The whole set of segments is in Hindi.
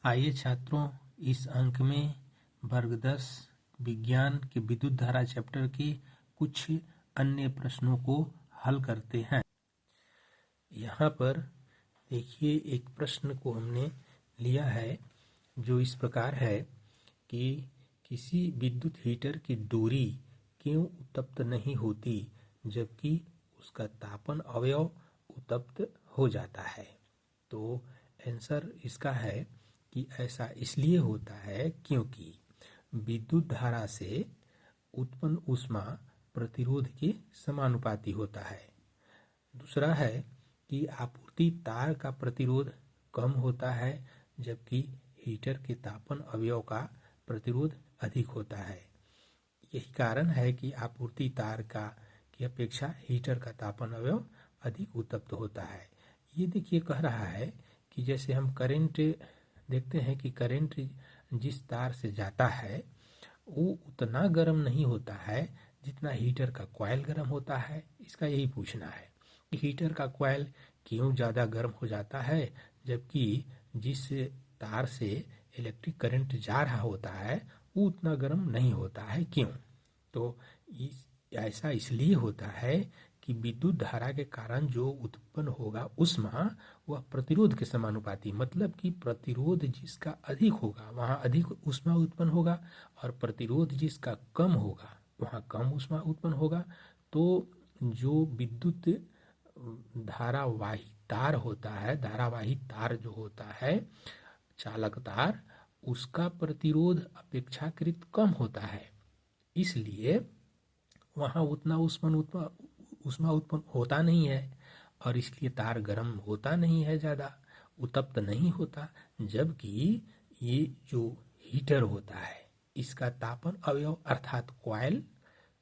आइए छात्रों, इस अंक में वर्ग 10 विज्ञान के विद्युत धारा चैप्टर के कुछ अन्य प्रश्नों को हल करते हैं। यहाँ पर देखिए, एक प्रश्न को हमने लिया है जो इस प्रकार है कि किसी विद्युत हीटर की डोरी क्यों उत्तप्त नहीं होती जबकि उसका तापन अवयव उत्तप्त हो जाता है। तो आंसर इसका है कि ऐसा इसलिए होता है क्योंकि विद्युत धारा से उत्पन्न ऊष्मा प्रतिरोध के समानुपाती होता है। दूसरा है कि आपूर्ति तार का प्रतिरोध कम होता है जबकि हीटर के तापन अवयव का प्रतिरोध अधिक होता है। यही कारण है कि आपूर्ति तार की अपेक्षा हीटर का तापन अवयव अधिक उत्तप्त होता है। ये देखिए, कह रहा है कि जैसे हम करंट देखते हैं कि करंट जिस तार से जाता है वो उतना गर्म नहीं होता है जितना हीटर का कॉइल गर्म होता है। इसका यही पूछना है कि हीटर का कॉइल क्यों ज़्यादा गर्म हो जाता है जबकि जिस तार से इलेक्ट्रिक करंट जा रहा होता है वो उतना गर्म नहीं होता है, क्यों? तो ऐसा इसलिए होता है कि विद्युत धारा के कारण जो उत्पन्न होगा ऊष्मा वह प्रतिरोध के समानुपाती, मतलब कि प्रतिरोध जिसका अधिक होगा वहाँ अधिक ऊष्मा उत्पन्न होगा और प्रतिरोध जिसका कम होगा वहाँ कम ऊष्मा उत्पन्न होगा। तो जो विद्युत धारावाही तार होता है, धारावाही तार जो होता है, चालक तार, उसका प्रतिरोध अपेक्षाकृत कम होता है, इसलिए वहाँ उतना ऊष्मा उत्पन्न होता नहीं है और इसलिए तार गर्म होता नहीं है, ज़्यादा उत्तप्त नहीं होता। जबकि ये जो हीटर होता है इसका तापन अवयव अर्थात कॉइल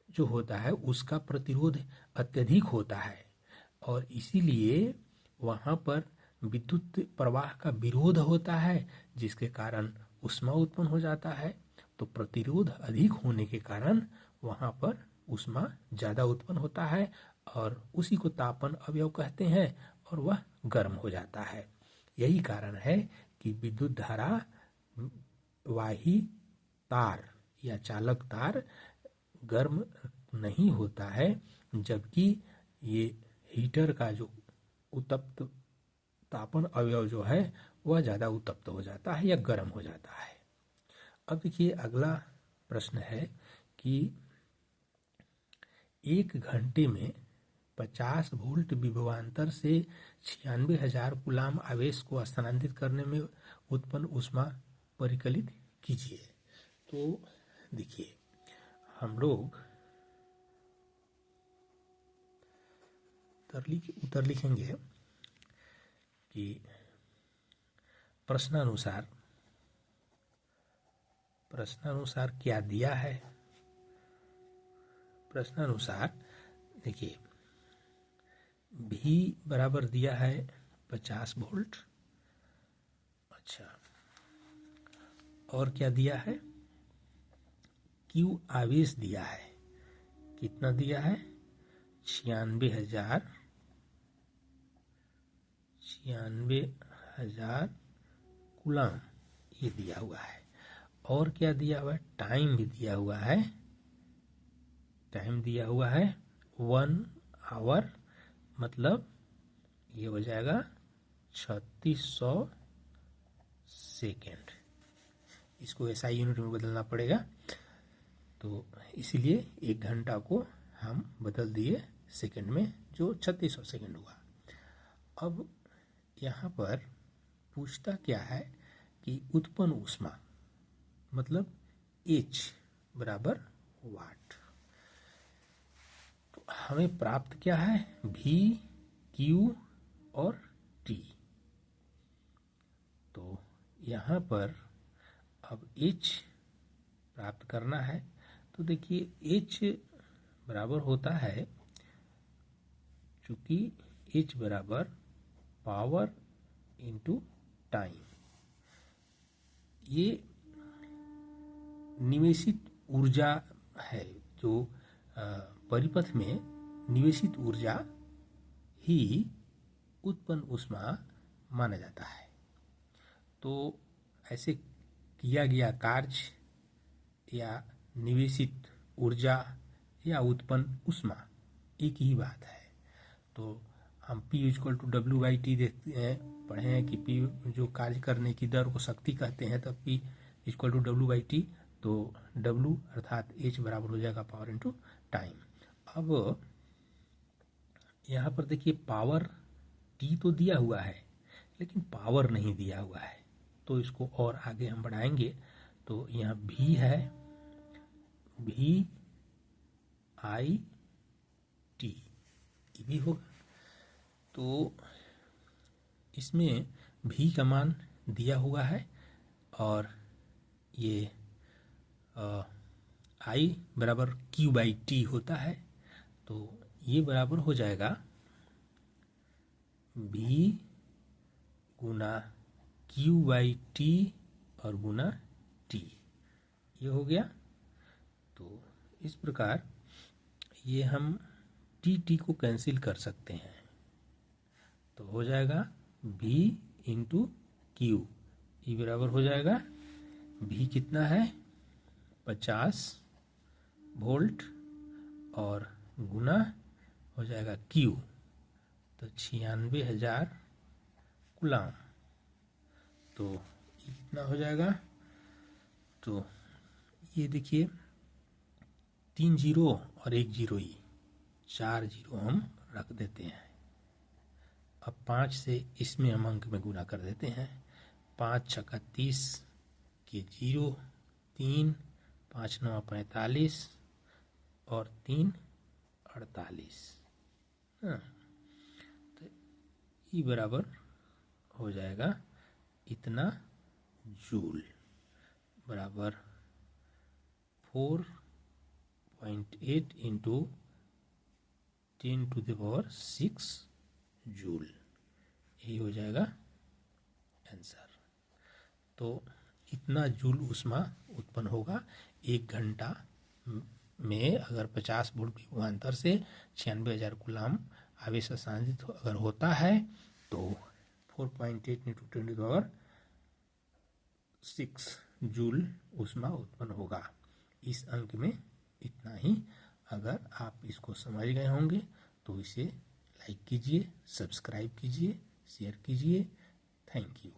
जो होता है उसका प्रतिरोध अत्यधिक होता है और इसीलिए वहाँ पर विद्युत प्रवाह का विरोध होता है जिसके कारण ऊष्मा उत्पन्न हो जाता है। तो प्रतिरोध अधिक होने के कारण वहाँ पर ऊष्मा ज़्यादा उत्पन्न होता है और उसी को तापन अवयव कहते हैं और वह गर्म हो जाता है। यही कारण है कि विद्युत धारा वाही तार या चालक तार गर्म नहीं होता है जबकि ये हीटर का जो उत्तप्त तापन अवयव जो है वह ज़्यादा उत्तप्त हो जाता है या गर्म हो जाता है। अब देखिए, अगला प्रश्न है कि 1 घंटे में 50 वोल्ट विभवांतर से 96,000 कूलाम आवेश को स्थानांतरित करने में उत्पन्न ऊष्मा परिकलित कीजिए। तो देखिए, हम लोग उत्तर लिखेंगे कि प्रश्नानुसार क्या दिया है। प्रश्नानुसार देखिए, V बराबर दिया है 50 वोल्ट। अच्छा, और क्या दिया है? Q आवेश दिया है, कितना दिया है? 96,000 कूलाम ये दिया हुआ है। और क्या दिया हुआ है? टाइम भी दिया हुआ है। टाइम दिया हुआ है 1 आवर, मतलब ये हो जाएगा 3600 सेकेंड। इसको SI यूनिट में बदलना पड़ेगा, तो इसीलिए 1 घंटा को हम बदल दिए सेकेंड में, जो 3600 सेकेंड हुआ। अब यहाँ पर पूछता क्या है कि उत्पन्न ऊष्मा मतलब H बराबर वाट। तो हमें प्राप्त क्या है? V, Q और T। तो यहाँ पर अब H प्राप्त करना है। तो देखिए, H बराबर होता है, चूंकि H बराबर पावर इंटू टाइम, ये निवेशित ऊर्जा है, जो परिपथ में निवेशित ऊर्जा ही उत्पन्न ऊष्मा माना जाता है। तो ऐसे किया गया कार्य या निवेशित ऊर्जा या उत्पन्न ऊष्मा एक ही बात है। तो हम P इक्वल टू W/T देखते हैं, पढ़े हैं कि P जो कार्य करने की दर को शक्ति कहते हैं, तब P इक्वल टू W/T, तो W अर्थात H बराबर हो जाएगा पावर इंटू टाइम। अब यहाँ पर देखिए पावर T तो दिया हुआ है लेकिन पावर नहीं दिया हुआ है, तो इसको और आगे हम बढ़ाएंगे तो यहाँ V है, VIT ये भी होगा। तो इसमें V का मान दिया हुआ है और ये I बराबर Q/T होता है, तो ये बराबर हो जाएगा V गुना Q/T और गुना T, ये हो गया। तो इस प्रकार ये हम T को कैंसिल कर सकते हैं, तो हो जाएगा V इंटू Q, ये बराबर हो जाएगा V कितना है 50 वोल्ट और गुना हो जाएगा Q, तो 96,000 कूलाम, तो ये कितना हो जाएगा। तो ये देखिए 3 जीरो और 1 जीरो, ही 4 जीरो हम रख देते हैं। अब 5 से इसमें हम अंक में गुना कर देते हैं, 5 छक्का 30 के 0, 3 5 9 45 और 3 48, हाँ, तो ये बराबर हो जाएगा इतना जूल, बराबर 4.8 इंटू 10⁶ जूल, यही हो जाएगा आंसर। तो इतना जूल ऊष्मा उत्पन्न होगा 1 घंटा में, अगर 50 वोल्ट विभवांतर से 96,000 कूलाम आवेश हस्तांतरित अगर होता है तो 4.8 इंटू 10⁶ जूल ऊष्मा उत्पन्न होगा। इस अंक में इतना ही। अगर आप इसको समझ गए होंगे तो इसे लाइक कीजिए, सब्सक्राइब कीजिए, शेयर कीजिए। Thank you.